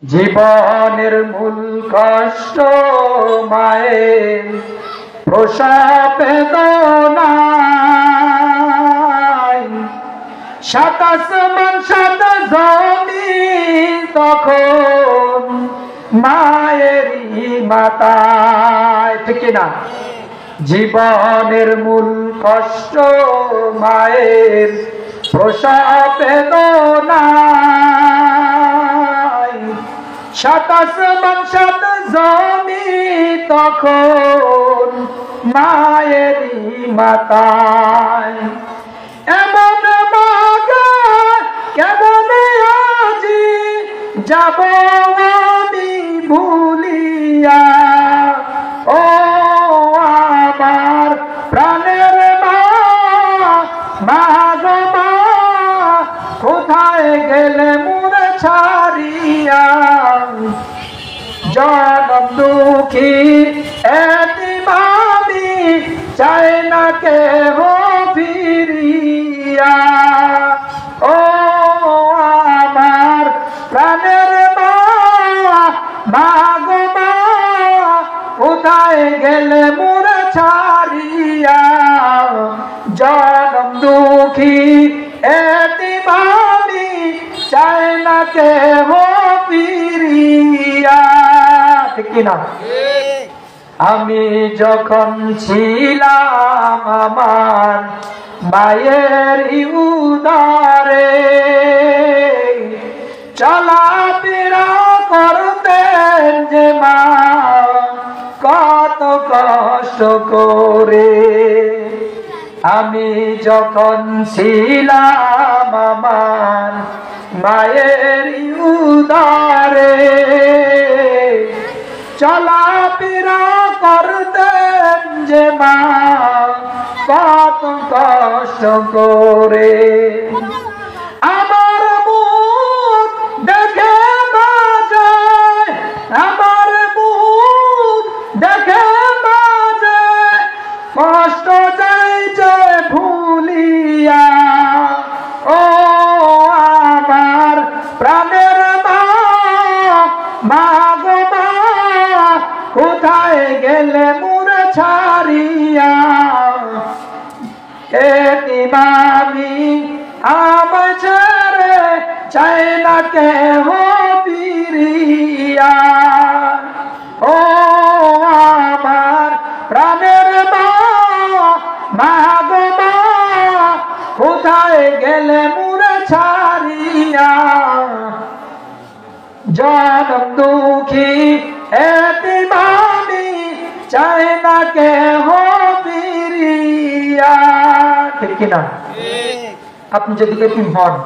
জীবনের মূল কষ্ট মায়ের প্রসব বেদনায়, সাত আসমান সাত জমিন তখন মায়েরই মাতায়, ঠিক না? জীবনের মূল কষ্ট মায়ের প্রসব বেদনায়, সাত আসমান সাত জমিন তখন মায়েরই মাতায়। এমন মাগা কেমন আজি যাব আমি ভুলিয়া, ও আমার প্রাণের মা, মা গো মা, কোথায় গেলে মোরে ছাড়িয়া? জনম দুঃখী এতিম আমি, চাই না কেহ ফিরিয়া। ও আমার প্রাণের মা, মা গো মা, কোথায় গেলে মোরে ছাড়িয়া? জনম দুঃখী এতিম আমি, চাই না কেহ ফিরিয়া, ঠিক না? আমি যখন ছিলাম আমার মায়ের উদরে, চলাফেরা করতেন যে মা কত কষ্ট করে। আমি যখন ছিলাম আমার মায়ের উদরে, চলাফেরা করতেন যে মা কত কষ্ট করে। আমার মুখ দেখে মা যায়, আমার মুখ দেখে মা যায়, কষ্ট যাইছে ভুলিয়া। ও আমার প্রাণের মা, মা গো মা, কোথায় গেলে মোরে ছাড়িয়া? এতিম আমি আমায় ছেড়ে, চাই না কেহ ফিরিয়া। ও আমার প্রাণের মা, মা গো মা, কোথায় গেলে মোরে ছাড়িয়া? জনম দুঃখী এতিম আমি, চাই না কেহ ফিরিয়া, ঠিক কিনা? আপনি যদি এতিম হন,